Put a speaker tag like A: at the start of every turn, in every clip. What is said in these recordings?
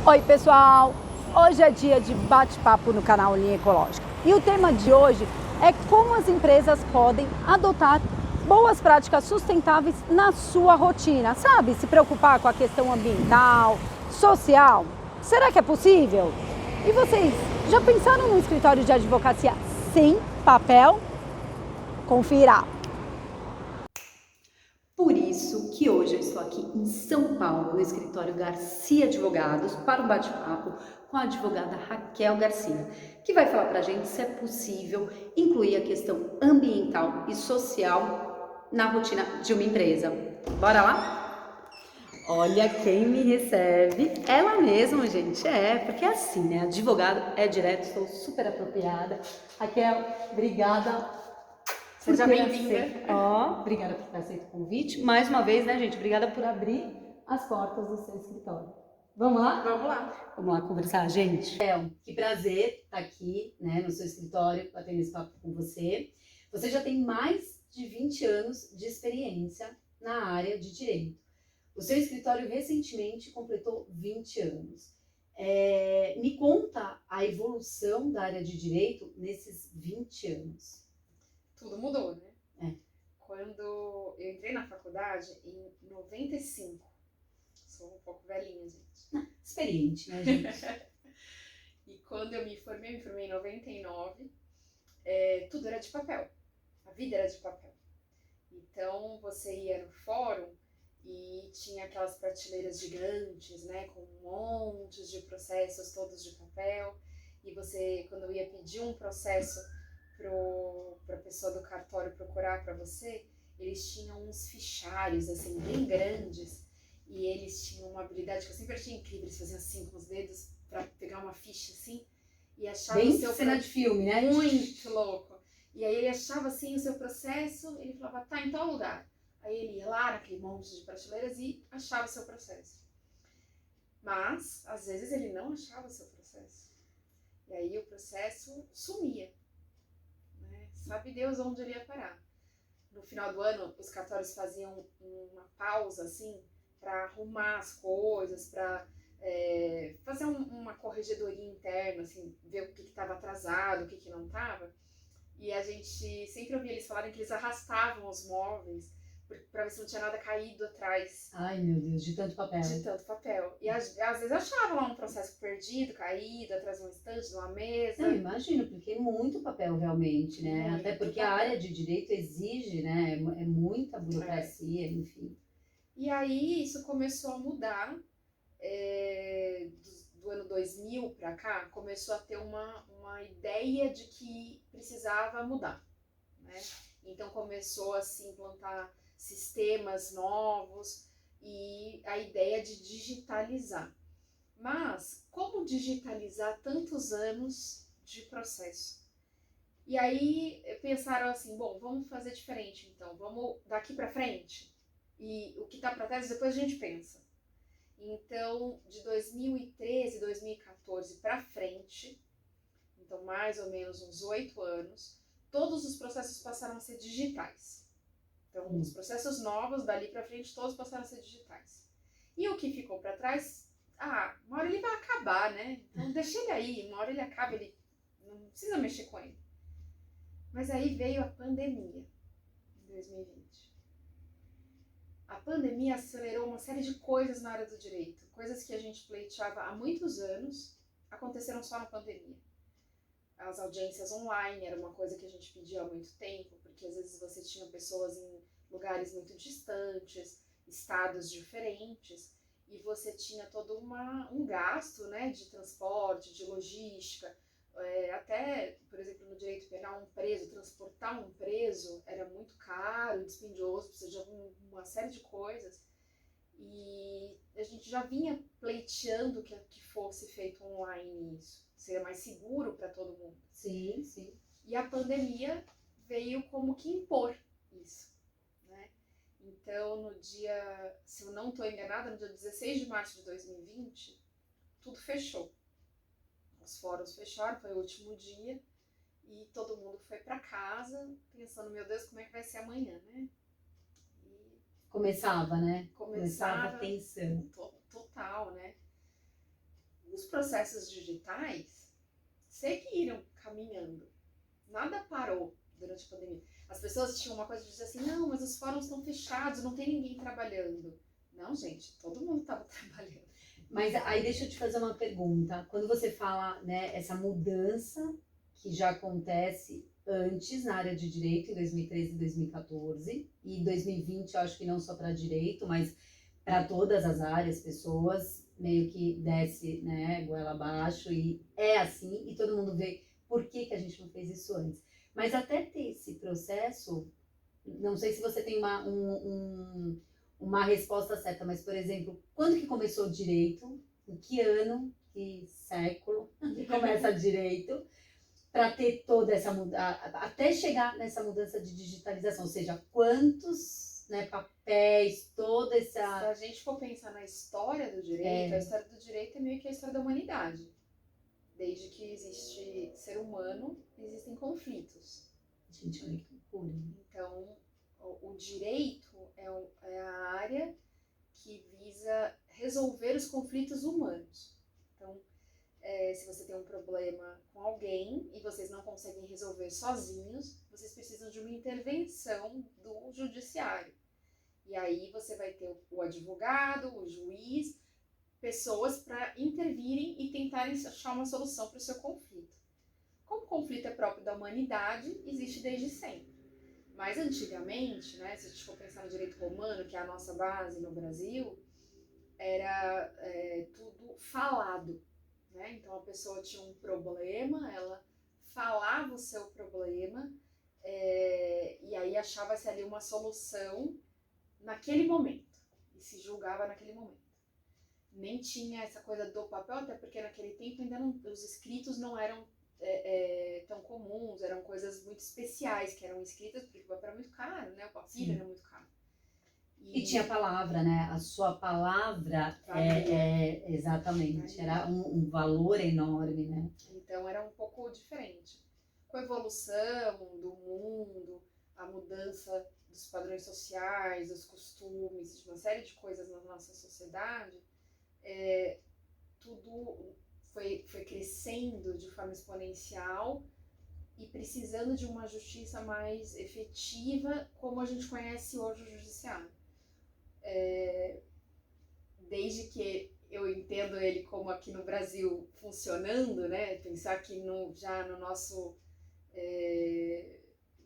A: Oi pessoal, hoje é dia de bate-papo no canal Linha Ecológica e o tema de hoje é como as empresas podem adotar boas práticas sustentáveis na sua rotina, sabe? Se preocupar com a questão ambiental, social, será que é possível? E vocês já pensaram num escritório de advocacia sem papel? Confira! Por isso que hoje eu estou aqui em São Paulo, no escritório Garcia Advogados, para um bate-papo com a advogada Raquel Garcia, que vai falar para a gente se é possível incluir a questão ambiental e social na rotina de uma empresa. Bora lá? Olha quem me recebe, ela mesma, gente, porque é assim, né? Advogado é direto, estou super apropriada. Raquel, obrigada.
B: Seja bem-vinda.
A: Obrigada por ter aceito o convite. Mais uma vez, né, gente? Obrigada por abrir as portas do seu escritório. Vamos lá?
B: Vamos lá.
A: Vamos lá conversar, gente. Que prazer estar aqui, né, no seu escritório, batendo esse papo com você. Você já tem mais de 20 anos de experiência na área de direito. O seu escritório recentemente completou 20 anos. Me conta a evolução da área de direito nesses 20 anos.
B: Tudo mudou, né?
A: É.
B: Quando eu entrei na faculdade, em 95, sou um pouco velhinha, gente.
A: Experiente, né, gente?
B: E quando eu me formei em 99, tudo era de papel. A vida era de papel. Então, você ia no fórum e tinha aquelas prateleiras gigantes, né? Com montes de processos, todos de papel. E você, quando ia pedir um processo para a pessoa do cartório procurar para você, eles tinham uns fichários assim bem grandes e eles tinham uma habilidade que eu sempre achei incrível. Eles faziam assim com os dedos para pegar uma ficha assim e achava
A: Bem
B: o seu
A: cena de filme, né?
B: muito louco. E aí ele achava assim o seu processo, ele falava, tá em tal lugar. Aí ele ia lá naquele monte de prateleiras e achava o seu processo. Mas, às vezes, ele não achava o seu processo. E aí o processo sumia. Sabe Deus onde ele ia parar. No final do ano, os cartórios faziam uma pausa, assim, para arrumar as coisas, para fazer uma corregedoria interna, assim, ver o que estava atrasado, o que não estava. E a gente sempre ouvia eles falarem que eles arrastavam os móveis para ver se não tinha nada caído atrás.
A: Ai, meu Deus, de tanto papel.
B: De tanto papel. E às vezes achava lá um processo perdido, caído, atrás de um estante, de uma mesa.
A: Não, imagino, porque é muito papel realmente, né?
B: Muito
A: Até porque
B: papel.
A: a área de direito exige, né? É muita burocracia, enfim.
B: E aí isso começou a mudar. Do ano 2000 para cá, começou a ter uma ideia de que precisava mudar, né? Então começou a se implantar sistemas novos e a ideia de digitalizar. Mas como digitalizar tantos anos de processo? E aí pensaram assim, bom, vamos fazer diferente então, vamos daqui para frente e o que está para trás depois a gente pensa. Então, de 2013, 2014 para frente, então mais ou menos uns 8 anos, todos os processos passaram a ser digitais. Então, os processos novos dali para frente, todos passaram a ser digitais. E o que ficou para trás, uma hora ele vai acabar, né? Então, deixa ele aí, uma hora ele acaba, ele não precisa mexer com ele. Mas aí veio a pandemia, em 2020. A pandemia acelerou uma série de coisas na área do direito. Coisas que a gente pleiteava há muitos anos, aconteceram só na pandemia. As audiências online era uma coisa que a gente pedia há muito tempo, porque às vezes você tinha pessoas em lugares muito distantes, estados diferentes, e você tinha todo um gasto, né, de transporte, de logística. Até, por exemplo, no direito penal, um preso, transportar um preso era muito caro, dispendioso, precisava de uma série de coisas. E a gente já vinha pleiteando que fosse feito online isso, seria mais seguro para todo mundo.
A: Sim, sim.
B: E a pandemia veio como que impor isso, né? Então, no dia, se eu não estou enganada, no dia 16 de março de 2020, tudo fechou. Os fóruns fecharam, foi o último dia, e todo mundo foi para casa, pensando, meu Deus, como é que vai ser amanhã, né? E
A: Começava, né?
B: Começava
A: a tensão.
B: total, né? os processos digitais seguiram caminhando. Nada parou durante a pandemia. As pessoas tinham uma coisa de dizer assim, não, mas os fóruns estão fechados, não tem ninguém trabalhando. Não, gente, todo mundo estava trabalhando.
A: Mas aí deixa eu te fazer uma pergunta. Quando você fala, né, essa mudança que já acontece antes na área de direito, em 2013 e 2014, e 2020, eu acho que não só para direito, mas para todas as áreas, pessoas meio que desce, né, goela abaixo, e é assim, e todo mundo vê por que que a gente não fez isso antes. Mas até ter esse processo, não sei se você tem uma resposta certa, mas, por exemplo, quando que começou o direito? Em que ano, que século que começa direito? Para ter toda essa mudança, até chegar nessa mudança de digitalização, ou seja, quantos, né, papéis, toda
B: Se
A: essa...
B: a gente for pensar na história do direito, a história do direito é meio que a história da humanidade. Desde que existe ser humano, existem conflitos.
A: Gente, olha que loucura.
B: Então, o direito é a área que visa resolver os conflitos humanos. Então, se você tem um problema com alguém e vocês não conseguem resolver sozinhos, vocês precisam de uma intervenção do judiciário. E aí você vai ter o advogado, o juiz, pessoas para intervirem e tentarem achar uma solução para o seu conflito. Como o conflito é próprio da humanidade, existe desde sempre. Mas antigamente, né, se a gente for pensar no direito romano, que é a nossa base no Brasil, era tudo falado. Né? Então a pessoa tinha um problema, ela falava o seu problema e aí achava-se ali uma solução naquele momento e se julgava naquele momento. Nem tinha essa coisa do papel, até porque naquele tempo ainda os escritos não eram tão comuns, eram coisas muito especiais que eram escritas, porque o papel era muito caro, né? O papiro era muito caro.
A: E tinha palavra, né? A sua palavra exatamente, era um valor enorme, né?
B: Então era um pouco diferente. Com a evolução do mundo, a mudança dos padrões sociais, dos costumes, de uma série de coisas na nossa sociedade, tudo foi crescendo de forma exponencial e precisando de uma justiça mais efetiva, como a gente conhece hoje o judiciário. Desde que eu entendo ele como aqui no Brasil funcionando, né? Pensar que já no nosso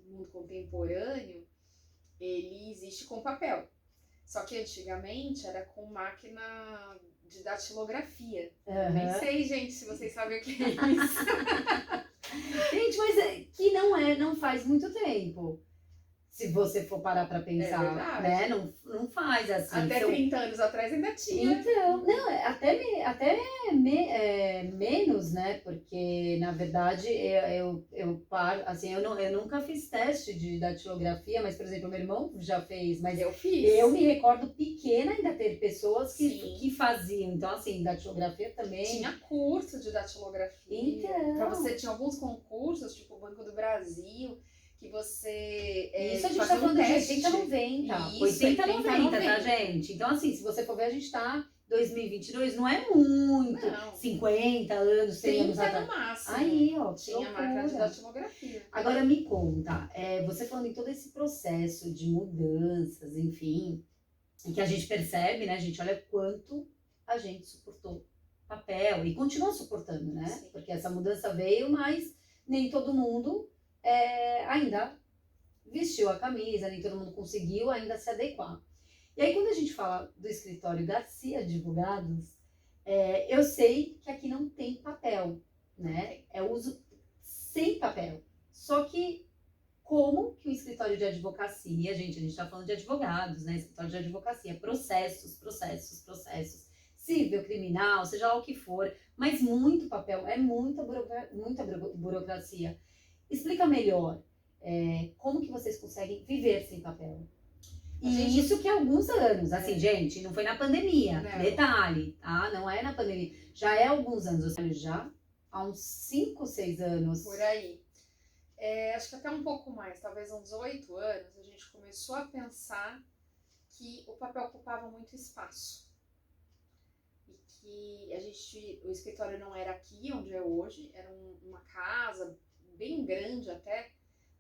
B: mundo contemporâneo, ele existe com papel. Só que antigamente era com máquina de datilografia.
A: Uhum.
B: Nem sei, gente, se vocês sabem o que é isso.
A: Gente, mas que não faz muito tempo. Se você for parar pra pensar, né? Não faz assim.
B: Até 30 anos atrás ainda tinha.
A: Então, não, até menos, né? Porque, na verdade, assim, eu nunca fiz teste de datilografia, mas, por exemplo, meu irmão já fez, mas
B: eu fiz.
A: Eu me recordo pequena ainda ter pessoas que faziam. Então, assim, datilografia também.
B: Tinha curso de datilografia.
A: Então.
B: Pra você, tinha alguns concursos, tipo o Banco do Brasil, que você.
A: Isso a gente tá falando de 80, 90.
B: Isso,
A: 80, 90, tá, gente? Então, assim, se você for ver, a gente tá 2022, não é muito.
B: Não.
A: 50 anos, 100 anos
B: 30
A: atrás.
B: no máximo.
A: Aí, ó,
B: tinha máquina de datilografia.
A: Agora me conta, você falando em todo esse processo de mudanças, enfim, e que a gente percebe, né, a gente olha quanto a gente suportou papel e continua suportando, né?
B: Sim.
A: Porque essa mudança veio, mas nem todo mundo ainda vestiu a camisa, nem todo mundo conseguiu ainda se adequar. E aí, quando a gente fala do escritório Garcia Advogados, eu sei que aqui não tem papel, né? É uso sem papel. Só que, como que o escritório de advocacia, gente, a gente tá falando de advogados, né? Escritório de advocacia, processos, civil, criminal, seja lá o que for, mas muito papel, muita burocracia. Explica melhor como que vocês conseguem viver sem papel. E isso que há alguns anos, assim, gente, não foi na pandemia,
B: não.
A: Detalhe, tá? Não é na pandemia, já é há alguns anos, já há uns 5, 6 anos.
B: Por aí. Acho que até um pouco mais, talvez uns 8 anos, a gente começou a pensar que o papel ocupava muito espaço. E que o escritório não era aqui onde é hoje, era uma casa bem grande até,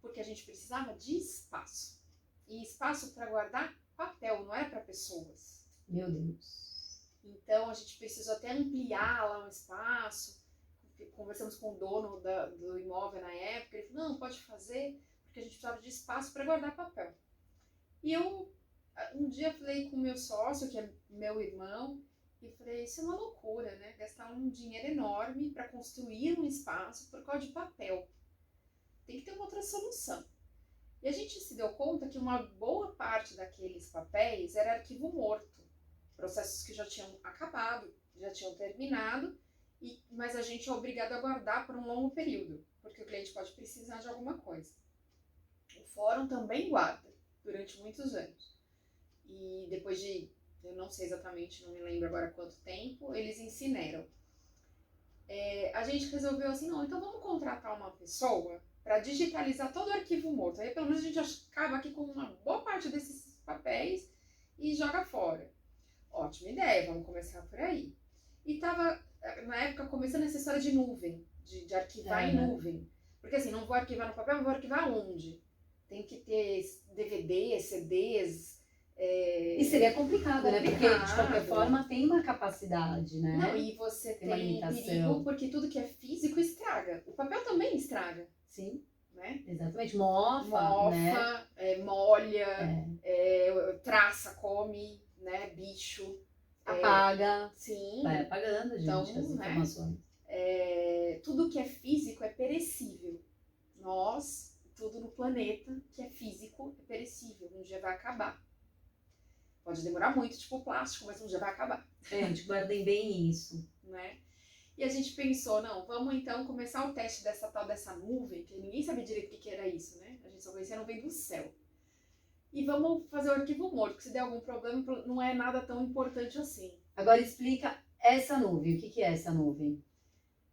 B: porque a gente precisava de espaço. E espaço para guardar papel, não era para pessoas.
A: Meu Deus.
B: Então a gente precisou até ampliar lá um espaço. Conversamos com o dono do imóvel na época, ele falou, não, pode fazer, porque a gente precisava de espaço para guardar papel. E eu, um dia, falei com o meu sócio, que é meu irmão, e falei, isso é uma loucura, né? Gastar um dinheiro enorme para construir um espaço por causa de papel. Tem que ter uma outra solução. E a gente se deu conta que uma boa parte daqueles papéis era arquivo morto. Processos que já tinham acabado, já tinham terminado, mas a gente é obrigado a guardar por um longo período, porque o cliente pode precisar de alguma coisa. O fórum também guarda durante muitos anos. E depois de, eu não sei exatamente, não me lembro agora quanto tempo, eles incineram. A gente resolveu assim, não, então vamos contratar uma pessoa para digitalizar todo o arquivo morto. Aí pelo menos a gente acaba aqui com uma boa parte desses papéis e joga fora. Ótima ideia, vamos começar por aí. E estava, na época, começando essa história de nuvem, de arquivar em nuvem. Porque assim, não vou arquivar no papel, mas vou arquivar onde? Tem que ter DVD, CDs.
A: E seria complicado, né? Porque, de qualquer forma, tem uma capacidade, né?
B: Não, e você tem
A: uma limitação.
B: perigo, porque tudo que é físico estraga. O papel também estraga.
A: Sim.
B: Né?
A: Exatamente. Mofa, né?
B: Molha, traça, come, né? Bicho.
A: Apaga.
B: Sim.
A: Vai apagando, gente,
B: então,
A: as informações.
B: Tudo que é físico é perecível. Tudo no planeta que é físico é perecível. Um dia vai acabar. Pode demorar muito, tipo plástico, mas um dia vai acabar.
A: Gente, guardem bem isso.
B: Né? E a gente pensou, não, vamos então começar o teste dessa nuvem, que ninguém sabia direito o que era isso, né? A gente só conhecia a nuvem do céu. E vamos fazer o arquivo morto, que se der algum problema não é nada tão importante assim.
A: Agora explica essa nuvem, o que é essa nuvem?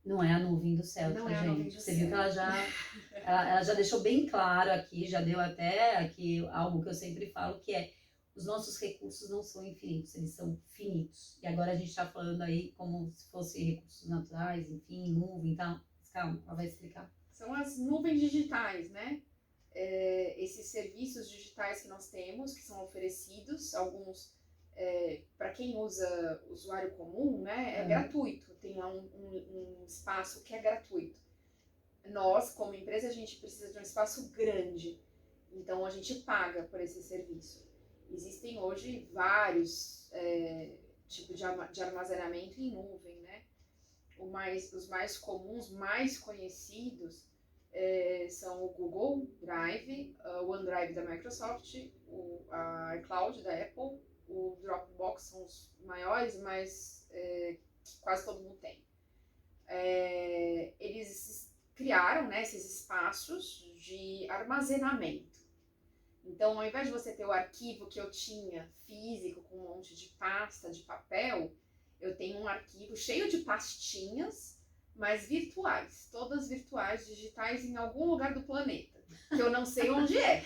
A: Não é a nuvem do céu,
B: não
A: tá,
B: é a nuvem
A: gente?
B: do
A: Você
B: céu.
A: viu que ela já deixou bem claro aqui, já deu até aqui algo que eu sempre falo, que é os nossos recursos não são infinitos, eles são finitos. E agora a gente está falando aí como se fosse recursos naturais, enfim, nuvem e tal. Calma, ela vai explicar.
B: São as nuvens digitais, né? Esses serviços digitais que nós temos, que são oferecidos, alguns, para quem usa usuário comum, né? É gratuito, tem lá um espaço que é gratuito. Nós, como empresa, a gente precisa de um espaço grande, então a gente paga por esse serviço. Existem hoje vários tipos de armazenamento em nuvem, né? Os mais comuns, mais conhecidos, são o Google Drive, o OneDrive da Microsoft, a iCloud da Apple, o Dropbox são os maiores, mas que quase todo mundo tem. Eles criaram, né, esses espaços de armazenamento. Então, ao invés de você ter o arquivo que eu tinha físico, com um monte de pasta, de papel, eu tenho um arquivo cheio de pastinhas, mas virtuais. Todas virtuais, digitais, em algum lugar do planeta. Que eu não sei onde é,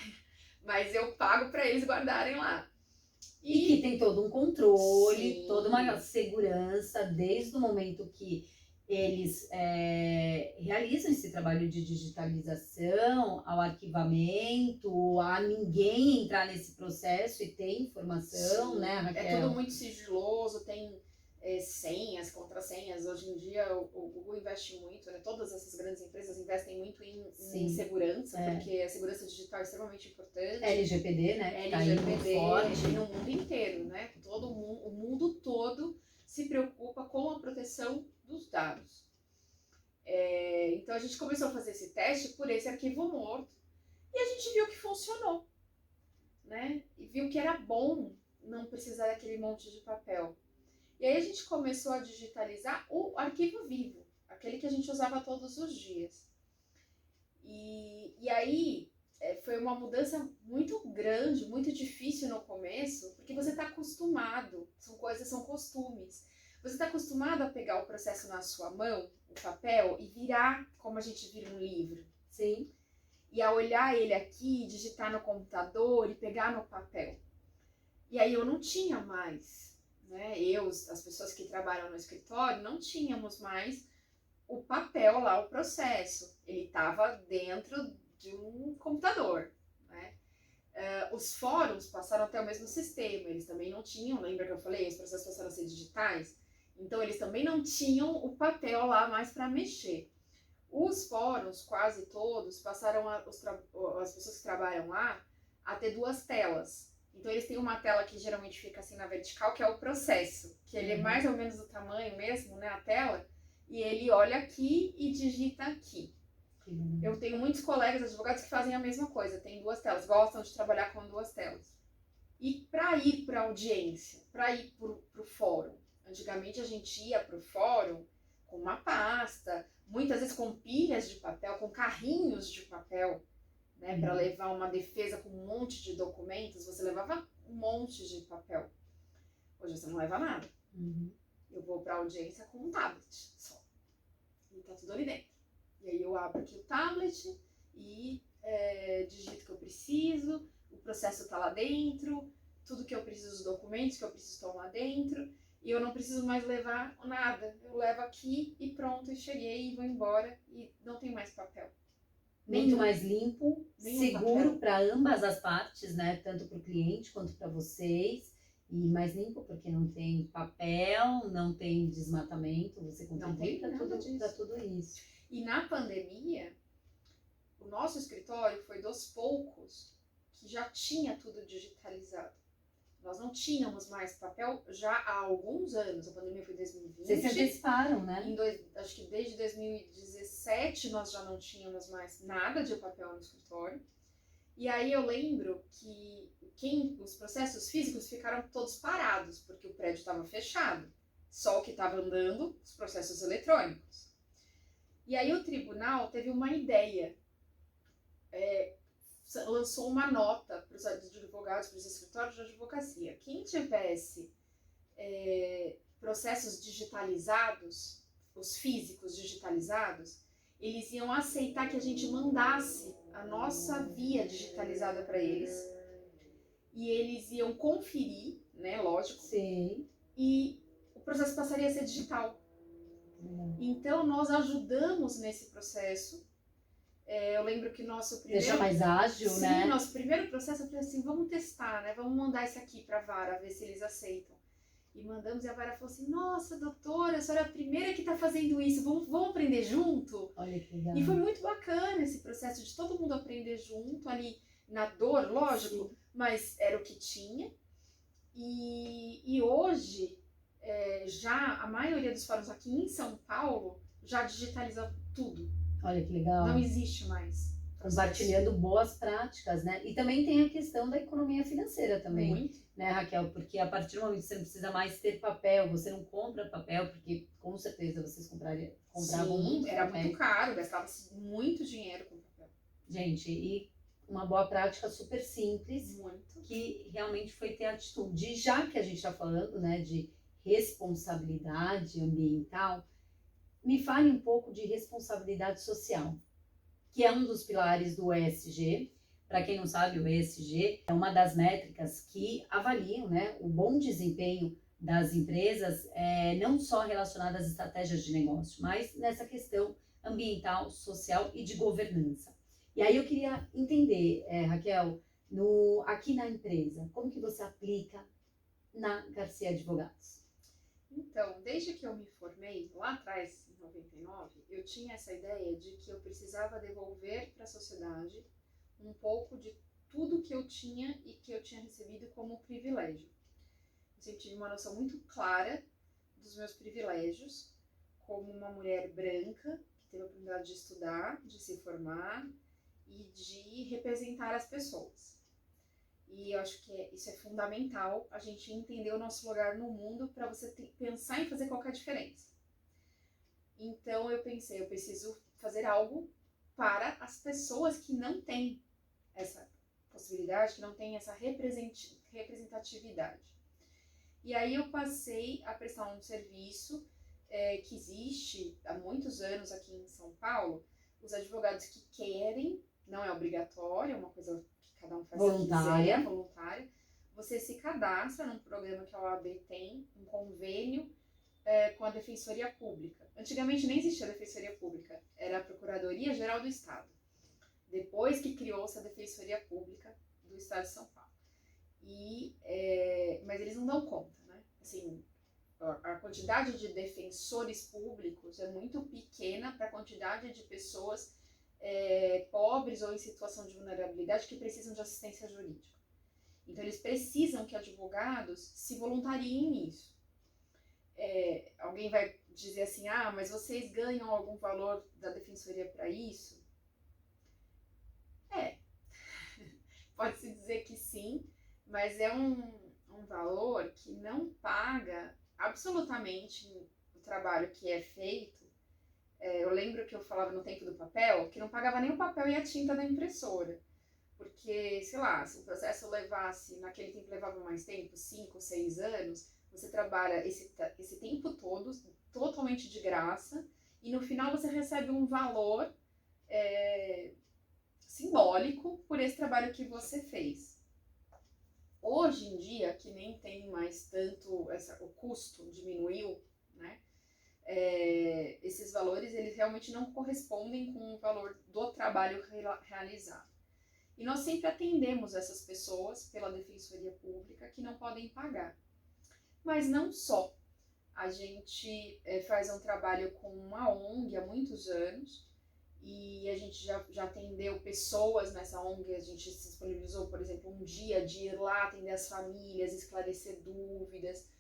B: mas eu pago para eles guardarem lá.
A: E que tem todo um controle,
B: Sim.
A: Toda uma segurança, desde o momento que eles realizam esse trabalho de digitalização, ao arquivamento, a ninguém entrar nesse processo e ter informação,
B: Sim.
A: né, Raquel?
B: É tudo muito sigiloso, tem senhas, contrassenhas. Hoje em dia o Google investe muito, né? Todas essas grandes empresas investem muito em segurança, porque a segurança digital é extremamente importante.
A: LGPD, né?
B: LGPD
A: tá forte
B: no mundo inteiro, né? O mundo todo se preocupa com a proteção dos dados. Então a gente começou a fazer esse teste por esse arquivo morto e a gente viu que funcionou, né? E viu que era bom não precisar daquele monte de papel. E aí a gente começou a digitalizar o arquivo vivo, aquele que a gente usava todos os dias. E aí foi uma mudança muito grande, muito difícil no começo, porque você está acostumado, são costumes. Você está acostumado a pegar o processo na sua mão, o papel, e virar como a gente vira um livro.
A: Sim.
B: E a olhar ele aqui, digitar no computador e pegar no papel. E aí eu não tinha mais né, as pessoas que trabalham no escritório, não tínhamos mais o papel lá, o processo. Ele estava dentro de um computador, né? Os fóruns passaram até o mesmo sistema, eles também não tinham, lembra que eu falei, os processos passaram a ser digitais? Então eles também não tinham o papel lá mais para mexer. Os fóruns, quase todos, passaram as pessoas que trabalham lá a ter duas telas. Então eles têm uma tela que geralmente fica assim na vertical, que é o processo, que ele é mais ou menos do tamanho mesmo, né, a tela, e ele olha aqui e digita aqui. Eu tenho muitos colegas advogados que fazem a mesma coisa, tem duas telas, gostam de trabalhar com duas telas. E para ir para a audiência, para ir para o fórum, antigamente a gente ia para o fórum com uma pasta, muitas vezes com pilhas de papel, com carrinhos de papel, né, para levar uma defesa com um monte de documentos, você levava um monte de papel. Hoje você não leva nada. Eu vou para a audiência com um tablet só. E tá tudo ali dentro. E aí eu abro aqui o tablet e digito o que eu preciso, o processo está lá dentro, tudo que eu preciso, os documentos que eu preciso estão lá dentro, e eu não preciso mais levar nada. Eu levo aqui e pronto, e cheguei e vou embora e não tem mais papel.
A: Muito mais limpo, seguro para ambas as partes, né? Tanto para o cliente quanto para vocês. E mais limpo porque não tem papel, não tem desmatamento, você contribui para tudo isso.
B: E na pandemia, o nosso escritório foi dos poucos que já tinha tudo digitalizado. Nós não tínhamos mais papel já há alguns anos. A pandemia foi em 2020.
A: Vocês se anteciparam, né?
B: Acho que desde 2017 nós já não tínhamos mais nada de papel no escritório. E aí eu lembro que os processos físicos ficaram todos parados, porque o prédio estava fechado. Só o que estava andando, os processos eletrônicos. E aí o tribunal teve uma ideia, lançou uma nota para os advogados, para os escritórios de advocacia. Quem tivesse processos digitalizados, os físicos digitalizados, eles iam aceitar que a gente mandasse a nossa via digitalizada para eles. E eles iam conferir, né, lógico.
A: Sim.
B: E o processo passaria a ser digital. Então, nós ajudamos nesse processo. Eu lembro que nosso primeiro...
A: Deixa mais ágil,
B: sim,
A: né?
B: Nosso primeiro processo, eu falei assim, vamos testar, né? Vamos mandar isso aqui para a vara, ver se eles aceitam. E mandamos, e a vara falou assim, nossa, doutora, a senhora é a primeira que está fazendo isso, vamos aprender junto?
A: Olha que legal.
B: E foi muito bacana esse processo de todo mundo aprender junto, ali na dor, lógico, sim, mas era o que tinha. E hoje... já a maioria dos fóruns aqui em São Paulo já digitaliza tudo.
A: Olha que legal.
B: Não existe mais.
A: Compartilhando boas práticas, né? E também tem a questão da economia financeira também.
B: Muito.
A: Né, Raquel? Porque a partir do momento que você não precisa mais ter papel, você não compra papel, porque com certeza vocês compravam muito
B: era
A: papel.
B: Muito caro, gastava-se muito dinheiro com papel.
A: Gente, e uma boa prática super simples,
B: muito,
A: que realmente foi ter atitude. E já que a gente está falando, né, de responsabilidade ambiental, me fale um pouco de responsabilidade social, que é um dos pilares do ESG. Para quem não sabe, o ESG é uma das métricas que avaliam, né, o bom desempenho das empresas, não só relacionadas às estratégias de negócio, mas nessa questão ambiental, social e de governança. E aí eu queria entender, Raquel, aqui na empresa, como que você aplica na Garcia Advogados?
B: Então, desde que eu me formei, lá atrás, em 99, eu tinha essa ideia de que eu precisava devolver para a sociedade um pouco de tudo que eu tinha e que eu tinha recebido como privilégio. Eu sempre tive uma noção muito clara dos meus privilégios, como uma mulher branca, que teve a oportunidade de estudar, de se formar e de representar as pessoas. E eu acho que isso é fundamental, a gente entender o nosso lugar no mundo para você pensar em fazer qualquer diferença. Então eu pensei, eu preciso fazer algo para as pessoas que não têm essa possibilidade, que não têm essa representatividade. E aí eu passei a prestar um serviço que existe há muitos anos aqui em São Paulo, os advogados que querem, não é obrigatório, é uma coisa que cada um faz
A: voluntária.
B: Voluntária. você se cadastra num programa que a OAB tem, um convênio com a Defensoria Pública. Antigamente nem existia a Defensoria Pública, era a Procuradoria Geral do Estado. Depois que criou-se a Defensoria Pública do Estado de São Paulo. Mas eles não dão conta, né? Assim, a quantidade de defensores públicos é muito pequena para a quantidade de pessoas pobres ou em situação de vulnerabilidade que precisam de assistência jurídica. Então, eles precisam que advogados se voluntariem nisso. Alguém vai dizer assim, mas vocês ganham algum valor da defensoria para isso? Pode-se dizer que sim, mas é um valor que não paga absolutamente o trabalho que é feito. Eu lembro que eu falava no tempo do papel, que não pagava nem o papel e a tinta da impressora. Porque, sei lá, se o processo levasse, naquele tempo levava mais tempo, 5, 6 anos, você trabalha esse tempo todo, totalmente de graça, e no final você recebe um valor simbólico por esse trabalho que você fez. Hoje em dia, que nem tem mais tanto, o custo diminuiu, né? Esses valores, eles realmente não correspondem com o valor do trabalho realizado. E nós sempre atendemos essas pessoas pela Defensoria Pública que não podem pagar. Mas não só. A gente faz um trabalho com uma ONG há muitos anos e a gente já atendeu pessoas nessa ONG, a gente se disponibilizou, por exemplo, um dia de ir lá atender as famílias, esclarecer dúvidas,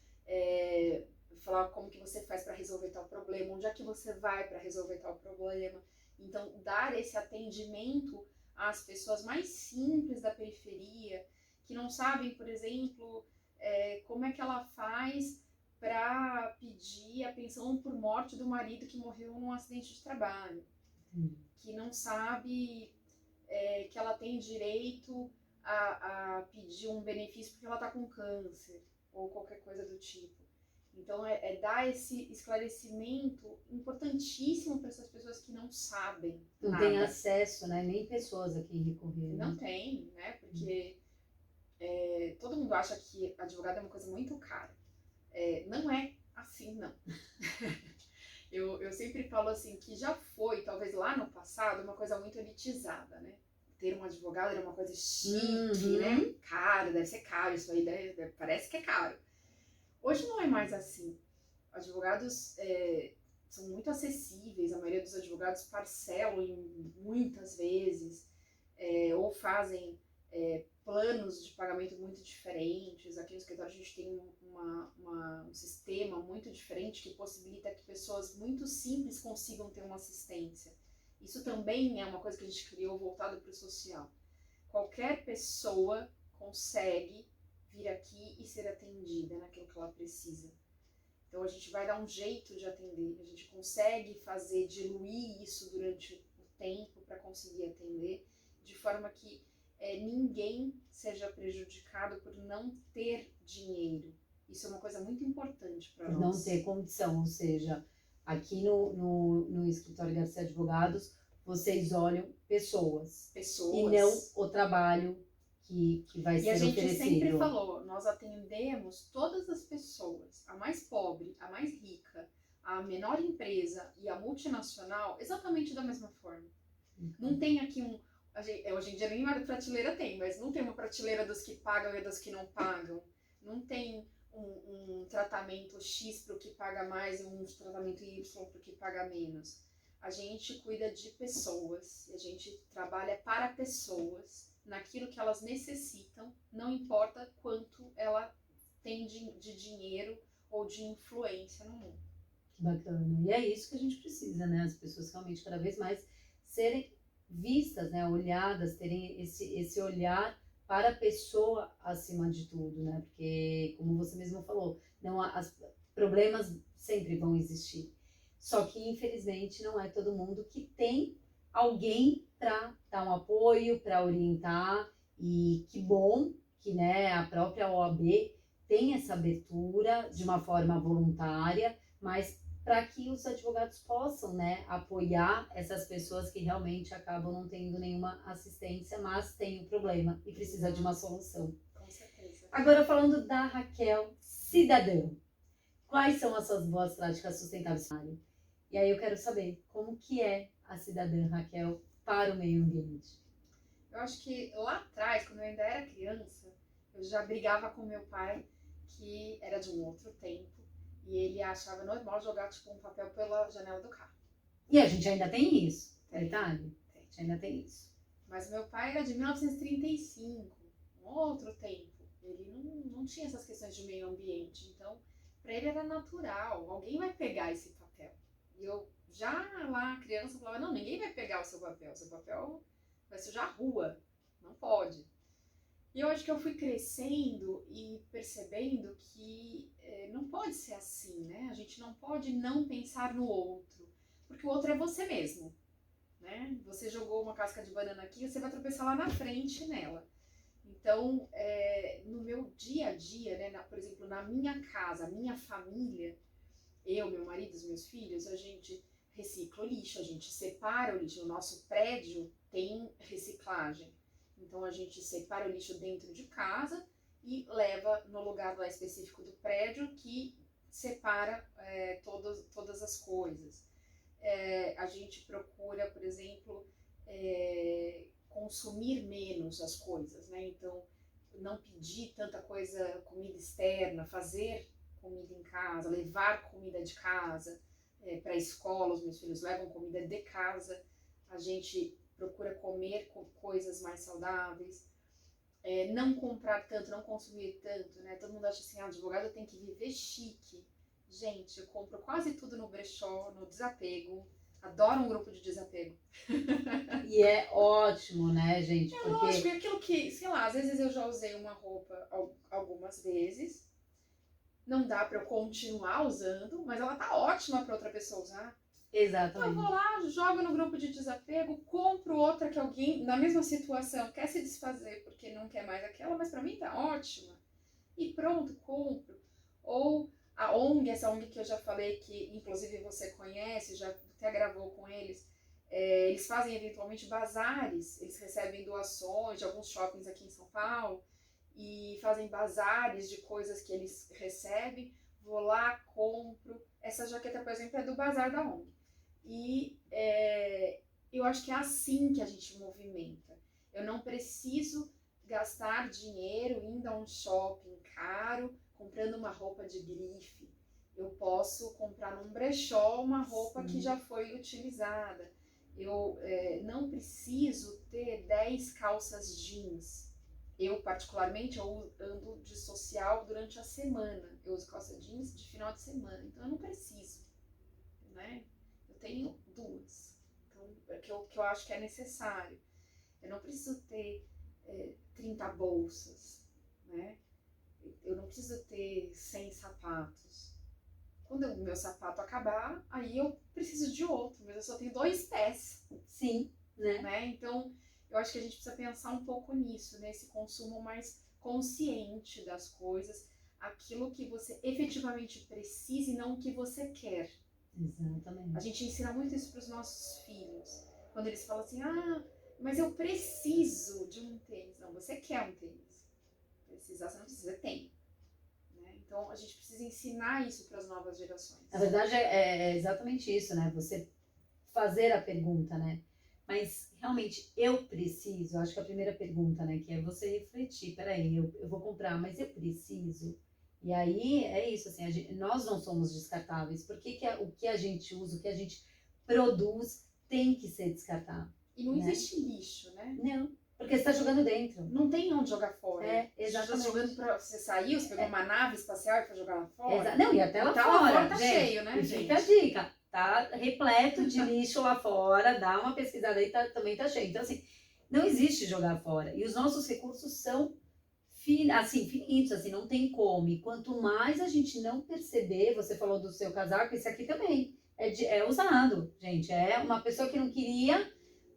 B: falar como que você faz para resolver tal problema, onde é que você vai para resolver tal problema. Então, dar esse atendimento às pessoas mais simples da periferia, que não sabem, por exemplo, como é que ela faz para pedir a pensão por morte do marido que morreu num acidente de trabalho, que não sabe que ela tem direito a pedir um benefício porque ela está com câncer, ou qualquer coisa do tipo. Então, dar esse esclarecimento importantíssimo para essas pessoas que não sabem
A: Não
B: nada.
A: tem acesso, né? Nem pessoas a quem recorrer.
B: Não tem, né? Porque todo mundo acha que advogado é uma coisa muito cara. Não é assim, não. Eu sempre falo assim, que já foi, talvez lá no passado, uma coisa muito elitizada, né? Ter um advogado era uma coisa chique, né? Caro, deve ser caro isso aí, parece que é caro. Hoje não é mais assim. Advogados são muito acessíveis, a maioria dos advogados parcelam muitas vezes, ou fazem planos de pagamento muito diferentes. Aqui no escritório a gente tem um sistema muito diferente que possibilita que pessoas muito simples consigam ter uma assistência. Isso também é uma coisa que a gente criou voltado para o social. Qualquer pessoa consegue vir aqui e ser atendida naquilo que ela precisa. Então a gente vai dar um jeito de atender, a gente consegue diluir isso durante o tempo para conseguir atender, de forma que ninguém seja prejudicado por não ter dinheiro. Isso é uma coisa muito importante para nós.
A: Não ter condição, ou seja, aqui no escritório Garcia Advogados, vocês olham pessoas. E não o trabalho que vai ser oferecido.
B: E a gente sempre falou, nós atendemos todas as pessoas, a mais pobre, a mais rica, a menor empresa e a multinacional, exatamente da mesma forma. Não tem aqui hoje em dia nem uma prateleira tem, mas não tem uma prateleira dos que pagam e dos que não pagam. Não tem um tratamento X para o que paga mais e um tratamento Y para o que paga menos. A gente cuida de pessoas, a gente trabalha para pessoas, naquilo que elas necessitam, não importa quanto ela tem de dinheiro ou de influência no mundo.
A: Que bacana. E é isso que a gente precisa, né? As pessoas realmente cada vez mais serem vistas, né? Olhadas, terem esse olhar para a pessoa acima de tudo, né? Porque, como você mesmo falou, problemas sempre vão existir. Só que, infelizmente, não é todo mundo que tem alguém para dar um apoio, para orientar. E que bom que, né, a própria OAB tem essa abertura de uma forma voluntária, mas para que os advogados possam, né, apoiar essas pessoas que realmente acabam não tendo nenhuma assistência, mas têm um problema e precisa de uma solução.
B: Com certeza. certeza.
A: Agora falando da Raquel cidadã, quais são as suas boas práticas sustentáveis? E aí eu quero saber como que é a cidadã Raquel para o meio ambiente.
B: Eu acho que lá atrás, quando eu ainda era criança, eu já brigava com meu pai, que era de um outro tempo, e ele achava normal jogar tipo um papel pela janela do carro.
A: E a gente ainda tem isso,
B: Tem.
A: detalhe?
B: Tem.
A: A gente ainda tem isso.
B: Mas meu pai era de 1935, um outro tempo. Ele não tinha essas questões de meio ambiente. Então, para ele era natural. Alguém vai pegar esse papel. E eu, já lá, criança, falava: não, ninguém vai pegar o seu papel. O seu papel vai sujar a rua. Não pode. E eu acho que eu fui crescendo e percebendo que não pode ser assim, né? A gente não pode não pensar no outro. Porque o outro é você mesmo. Né? Você jogou uma casca de banana aqui, você vai tropeçar lá na frente nela. Então, no meu dia a dia, né, por exemplo, na minha casa, a minha família, eu, meu marido, os meus filhos, a gente recicla o lixo, a gente separa o lixo. No nosso prédio tem reciclagem. Então, a gente separa o lixo dentro de casa e leva no lugar lá específico do prédio que separa todas as coisas. A gente procura, por exemplo, consumir menos as coisas, né? Então, não pedir tanta coisa, comida externa, fazer comida em casa, levar comida de casa para a escola, os meus filhos levam comida de casa, a gente procura comer coisas mais saudáveis, não comprar tanto, não consumir tanto, né? Todo mundo acha assim, advogado tem que viver chique. Gente, eu compro quase tudo no brechó, no desapego. Adoro um grupo de desapego.
A: E é ótimo, né, gente?
B: É lógico, e aquilo que, sei lá, às vezes eu já usei uma roupa algumas vezes, não dá pra eu continuar usando, mas ela tá ótima pra outra pessoa usar. Então eu
A: Exatamente.
B: vou lá, jogo no grupo de desapego, compro outra que alguém na mesma situação quer se desfazer porque não quer mais aquela, mas pra mim tá ótima. E pronto, compro. Ou a ONG, essa ONG que eu já falei, que inclusive você conhece, já até gravou com eles, eles fazem eventualmente bazares, eles recebem doações de alguns shoppings aqui em São Paulo e fazem bazares de coisas que eles recebem. Vou lá, compro. Essa jaqueta, por exemplo, é do bazar da ONG. E eu acho que é assim que a gente movimenta. Eu não preciso gastar dinheiro indo a um shopping caro, comprando uma roupa de grife. Eu posso comprar num brechó uma roupa que já foi utilizada. Eu não preciso ter 10 calças jeans. Eu, particularmente, eu ando de social durante a semana. Eu uso calça jeans de final de semana. Então, eu não preciso, né? Eu tenho duas. Então, que eu acho que é necessário. Eu não preciso ter 30 bolsas, né? Eu não preciso ter 100 sapatos. Quando o meu sapato acabar, aí eu preciso de outro, mas eu só tenho 2 pés.
A: Sim, né?
B: Então, eu acho que a gente precisa pensar um pouco nisso, nesse consumo mais consciente das coisas, aquilo que você efetivamente precisa e não o que você quer.
A: Exatamente.
B: A gente ensina muito isso para os nossos filhos. Quando eles falam assim, mas eu preciso de um tênis. Não, você quer um tênis. Precisar, você não precisa, tem. Né? Então, a gente precisa ensinar isso para as novas gerações.
A: Na verdade, é exatamente isso, né? Você fazer a pergunta, né? Mas, realmente, eu preciso? Acho que a primeira pergunta, né? Que é você refletir. Peraí, eu vou comprar, mas eu preciso? E aí, é isso, assim, nós não somos descartáveis. Por que o que a gente usa, o que a gente produz tem que ser descartável?
B: E não
A: né?
B: existe lixo, né?
A: Não, porque você está jogando dentro.
B: Não tem onde jogar fora.
A: Exatamente.
B: Você está jogando pra... Você saiu, você pegou uma nave espacial e foi jogar lá fora?
A: Não, e até lá
B: tá
A: fora,
B: lá fora tá
A: gente,
B: cheio, né,
A: e
B: gente?
A: fica a dica, tá repleto de lixo lá fora, dá uma pesquisada aí, também tá cheio. Então, assim, não existe jogar fora. E os nossos recursos são finitos, assim, não tem como. E quanto mais a gente não perceber, você falou do seu casaco, esse aqui também é usado, gente. É uma pessoa que não queria,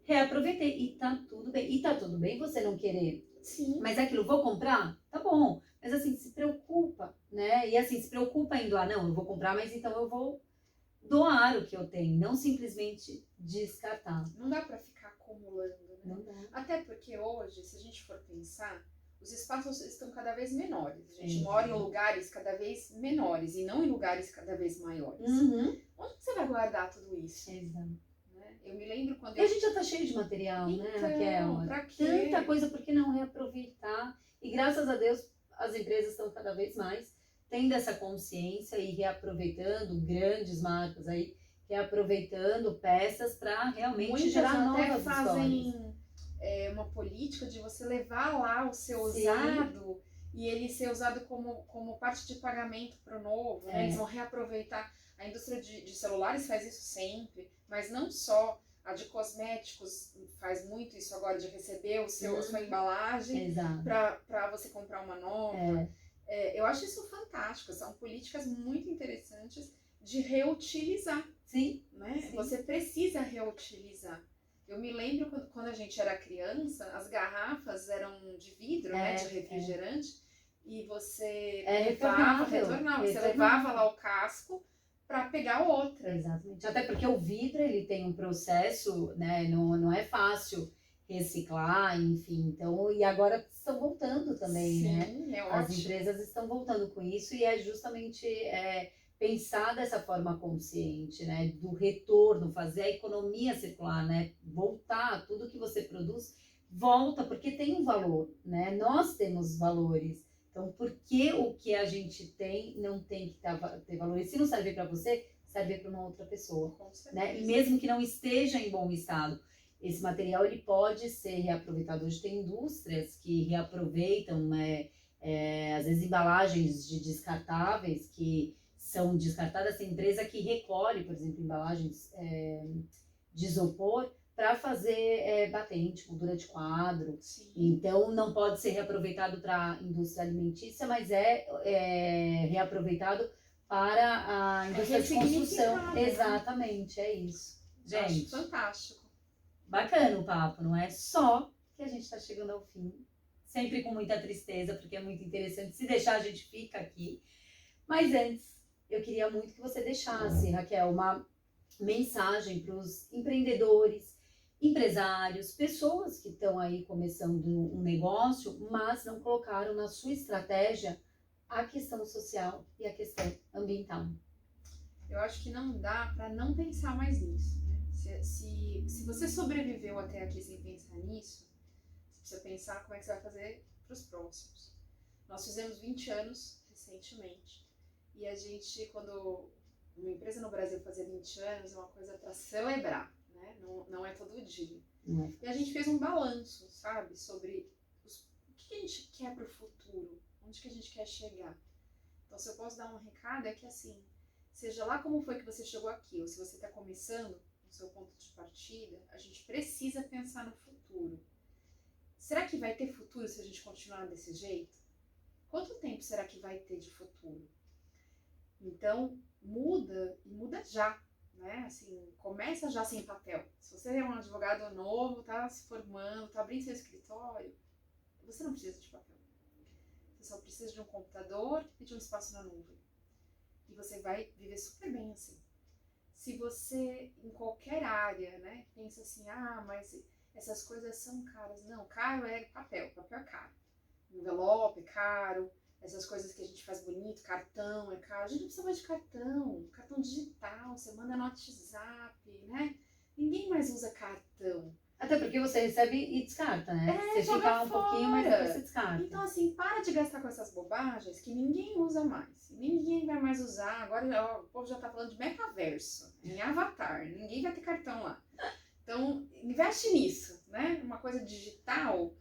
A: reaproveitei. E tá tudo bem. E tá tudo bem você não querer.
B: Sim.
A: Mas aquilo, vou comprar? Tá bom. Mas assim, se preocupa, né? E assim, se preocupa em doar. Não, eu vou comprar, mas então eu vou doar o que eu tenho, não simplesmente descartar.
B: Não dá pra ficar acumulando, né?
A: Não dá.
B: Até porque hoje, se a gente for pensar, os espaços estão cada vez menores. A gente mora em lugares cada vez menores e não em lugares cada vez maiores. Onde você vai guardar tudo isso?
A: Exato.
B: Né? Eu me lembro quando
A: E a gente já tá cheio de material, né, Raquel?
B: Pra quê?
A: Tanta coisa, por que não reaproveitar? E graças a Deus, as empresas estão cada vez mais tendo essa consciência e reaproveitando grandes marcas aí, reaproveitando peças para realmente
B: muitas
A: gerar
B: até
A: novas
B: fazem
A: histórias.
B: uma política de você levar lá o seu
A: Sim.
B: usado e ele ser usado como parte de pagamento para o novo, né? Eles vão reaproveitar. A indústria de celulares faz isso sempre, mas não só. A de cosméticos faz muito isso agora, de receber a sua embalagem para você comprar uma nova. Eu acho isso fantástico, são políticas muito interessantes de reutilizar.
A: Sim.
B: Né?
A: Sim.
B: Você precisa reutilizar. Eu me lembro quando a gente era criança, as garrafas eram de vidro, né, de refrigerante, e você retornava, você levava lá o casco para pegar outra.
A: Exatamente. Até porque o vidro ele tem um processo, né, não é fácil reciclar, enfim. Então, e agora estão voltando também,
B: Sim,
A: né?
B: É
A: As
B: ótimo.
A: empresas estão voltando com isso e é justamente pensar dessa forma consciente, né? Do retorno, fazer a economia circular, né? Voltar, tudo que você produz, volta, porque tem um valor, né? Nós temos valores. Então, por que o que a gente tem não tem que ter valor? E se não servir para você, serve para uma outra pessoa, né? E mesmo que não esteja em bom estado, esse material ele pode ser reaproveitado. Hoje tem indústrias que reaproveitam, né, às vezes embalagens de descartáveis que são descartadas. Tem empresa que recolhe, por exemplo, embalagens de isopor para fazer batente, moldura de quadro.
B: Sim.
A: Então não pode ser reaproveitado para a indústria alimentícia, mas reaproveitado para a indústria de construção. Exatamente, é isso. Gente,
B: acho fantástico.
A: Bacana o papo, não é? Só que a gente está chegando ao fim, sempre com muita tristeza, porque é muito interessante. Se deixar, a gente fica aqui. Mas antes, eu queria muito que você deixasse, Raquel, uma mensagem para os empreendedores, empresários, pessoas que estão aí começando um negócio, mas não colocaram na sua estratégia a questão social e a questão ambiental.
B: Eu acho que não dá para não pensar mais nisso. Se você sobreviveu até aqui sem pensar nisso, você precisa pensar como é que você vai fazer para os próximos. Nós fizemos 20 anos recentemente e a gente, quando uma empresa no Brasil fazer 20 anos, é uma coisa para celebrar, né? Não é todo dia. E a gente fez um balanço, sabe, sobre o que a gente quer para o futuro, onde que a gente quer chegar. Então, se eu posso dar um recado, é que assim, seja lá como foi que você chegou aqui, ou se você está começando no seu ponto de partida, a gente precisa pensar no futuro. Será que vai ter futuro se a gente continuar desse jeito? Quanto tempo será que vai ter de futuro? Então, muda, e muda já, né? Assim, começa já sem papel. Se você é um advogado novo, tá se formando, tá abrindo seu escritório, você não precisa de papel. Você só precisa de um computador e de um espaço na nuvem. E você vai viver super bem assim. Se você, em qualquer área, né, pensa assim, mas essas coisas são caras. Não, caro é papel é caro. Envelope é caro, essas coisas que a gente faz bonito, cartão é caro. A gente não precisa mais de cartão digital, você manda no WhatsApp, né? Ninguém mais usa cartão.
A: Até porque você recebe e descarta, né? Você fica um pouquinho, mas depois você descarta.
B: Então, assim, para de gastar com essas bobagens que ninguém usa mais. Ninguém vai mais usar. Agora o povo já tá falando de metaverso, em avatar. Ninguém vai ter cartão lá. Então, investe nisso, né? Uma coisa digital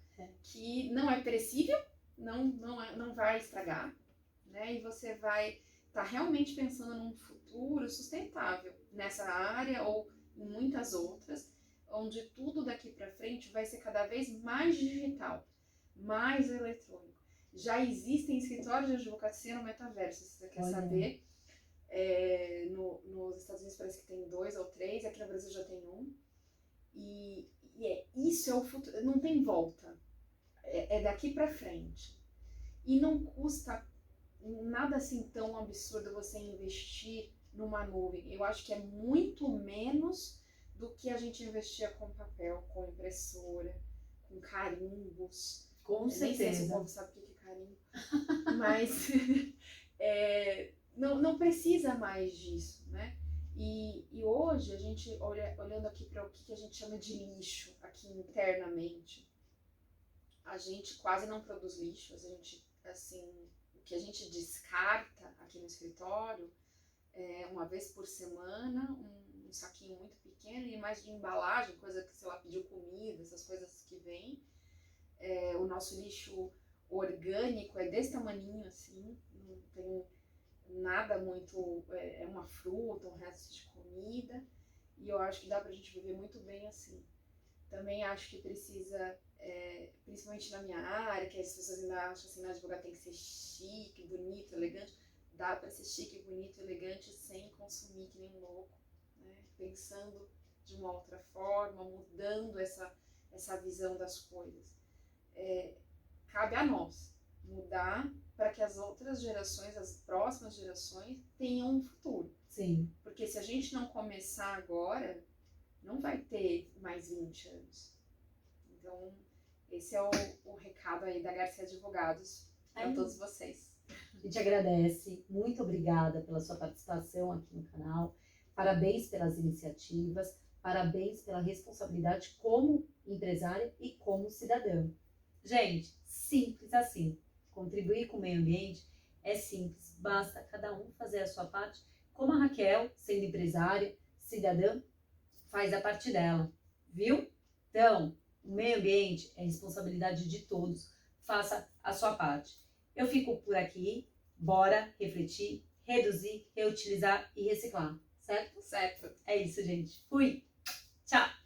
B: que não é perecível, não vai estragar, né? E você vai estar realmente pensando num futuro sustentável nessa área ou em muitas outras, onde tudo daqui para frente vai ser cada vez mais digital, mais eletrônico. Já existem escritórios de advocacia no metaverso, se você quer saber. Nos Estados Unidos parece que tem 2 ou 3, aqui no Brasil já tem 1. Isso é o futuro, não tem volta. É daqui para frente. E não custa nada assim tão absurdo você investir numa nuvem. Eu acho que é muito menos do que a gente investia com papel, com impressora, com carimbos.
C: Com
B: Nem sei se o
C: certeza.
B: povo sabe o que é carinho, mas não precisa mais disso, né? E hoje a gente olhando aqui para o que a gente chama de lixo aqui internamente, a gente quase não produz lixo, a gente, assim, o que a gente descarta aqui no escritório é uma vez por semana, um saquinho muito pequeno e mais de embalagem, coisa que, sei lá, pediu comida, essas coisas que vêm. O nosso lixo orgânico é desse tamaninho, assim, não tem nada muito, é uma fruta, um resto de comida, e eu acho que dá pra gente viver muito bem assim. Também acho que precisa, principalmente na minha área, que as pessoas ainda acham assim, advogado tem que ser chique, bonito, elegante, dá pra ser chique, bonito, elegante sem consumir que nem um louco, né? Pensando de uma outra forma, mudando essa visão das coisas. Cabe a nós mudar para que as outras gerações, as próximas gerações, tenham um futuro.
C: Sim.
B: Porque se a gente não começar agora, não vai ter mais 20 anos. Então, esse é o recado aí da Garcia Advogados para todos vocês.
C: A gente agradece, muito obrigada pela sua participação aqui no canal, parabéns pelas iniciativas, parabéns pela responsabilidade como empresária e como cidadã. Gente, simples assim, contribuir com o meio ambiente é simples, basta cada um fazer a sua parte, como a Raquel, sendo empresária, cidadã, faz a parte dela, viu? Então, o meio ambiente é responsabilidade de todos, faça a sua parte. Eu fico por aqui, bora refletir, reduzir, reutilizar e reciclar, certo?
B: Certo.
C: É isso, gente. Fui! Tchau!